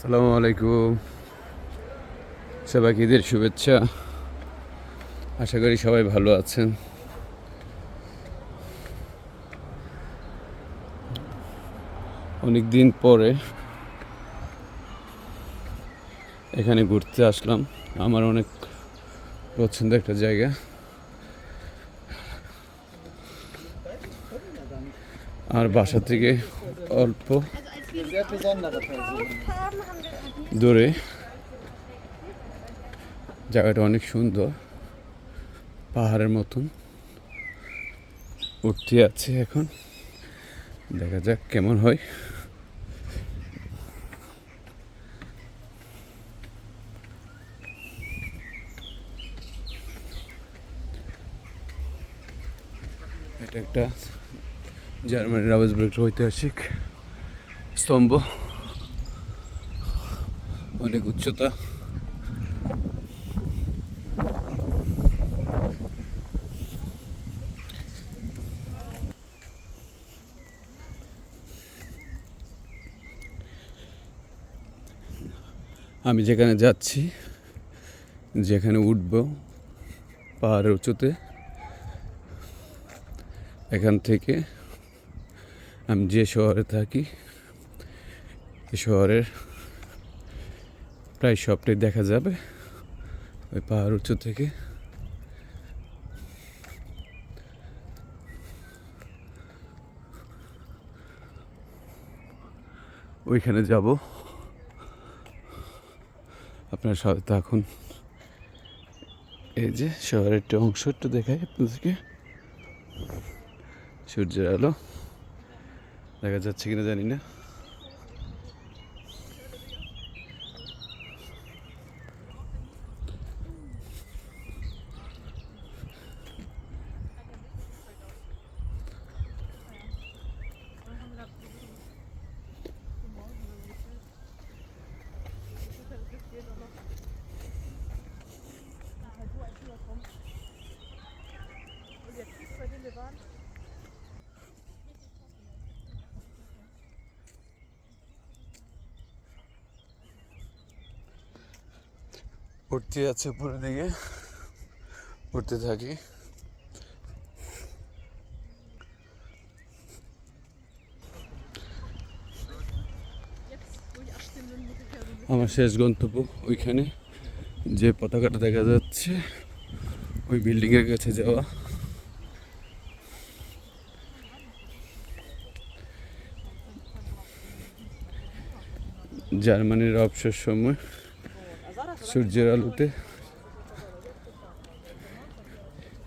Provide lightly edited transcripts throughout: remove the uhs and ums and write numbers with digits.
আসসালামু আলাইকুম, সবাইকে ঈদের শুভেচ্ছা। আশা করি সবাই ভালো আছেন। অনেক দিন পরে এখানে ঘুরতে আসলাম। আমার অনেক পছন্দের একটা জায়গা। আর বাসা থেকে অল্প দূরে। জায়গাটা অনেক সুন্দর, পাহাড়ের মতন উঠতে আছে। এখন দেখা যাক কেমন হয়। এটা একটা জার্মানির রাউসবুর্গ ঐতিহাসিক স্তম্ভ, অনেক উচ্চতা। আমি যেখানে যাচ্ছি, যেখানে উঠব পাহাড়ের উঁচুতে, এখান থেকে আমি যে শহরে থাকি এই শহরের প্রায় সবটাই দেখা যাবে ওই পাহাড় উঁচু থেকে। ওইখানে যাব, আপনার সাথে থাকুন। এই যে শহরের একটা অংশ একটু দেখায় আপনাদেরকে, সূর্যের আলো দেখা যাচ্ছে কিনা জানি না। উঠতে যাচ্ছে উপরের দিকে, উঠতে থাকি। আমার শেষ গন্তব্য ওইখানে, যে পতাকাটা দেখা যাচ্ছে ওই বিল্ডিংয়ের কাছে যাওয়া। জার্মানির অবসর সময় সূর্যের আলোতে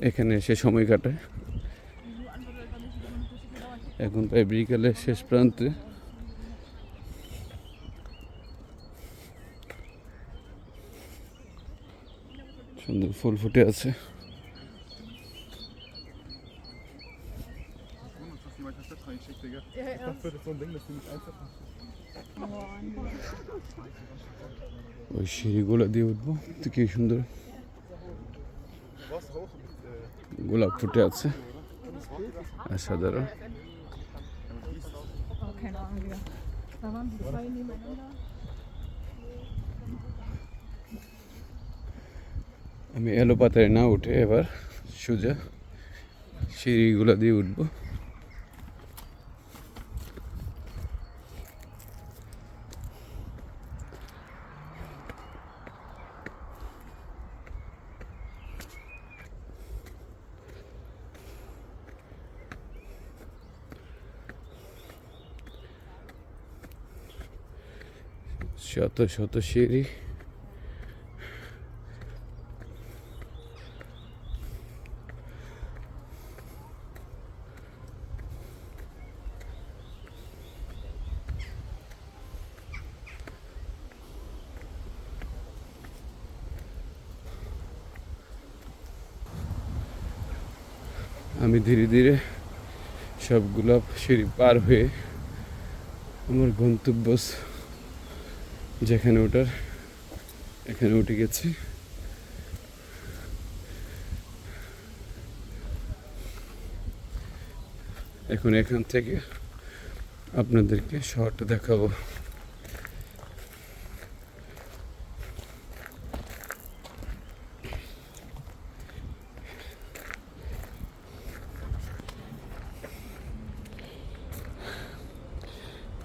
এখানে এসে সময় কাটায়। এখন প্রায় বিকালের শেষ প্রান্তে। সুন্দর ফুল ফুটে আছে। ওই সিঁড়িগুলো দিয়ে উঠবো, তো কি সুন্দর গোলাপ ফুটে আছে, অসাধারণ। আমি এলো পাতায় না উঠে এবার সোজা সিঁড়িগুলো দিয়ে উঠবো। শত শত সিঁড়ি। আমি ধীরে ধীরে সবগুলো সিঁড়ি পার হয়ে আমার গন্তব্য যেখানে ওঠার এখানে উঠে গেছি। এখন এখান থেকে আপনাদেরকে শহরটা দেখাবো।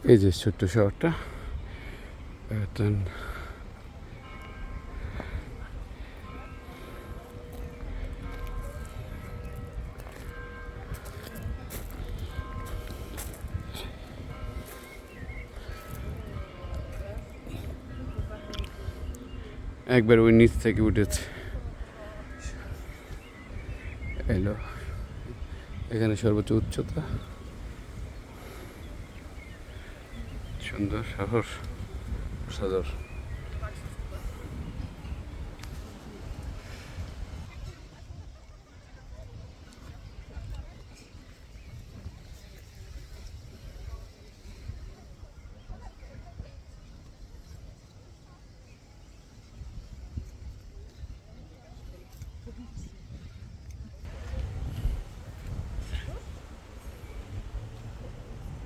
এই যে ছোট্ট শহরটা এভারটন। একবার ওই নিচ থেকে উঠেছে এলো, এখানে সর্বোচ্চ উচ্চতা। সুন্দর শহর, সাদর।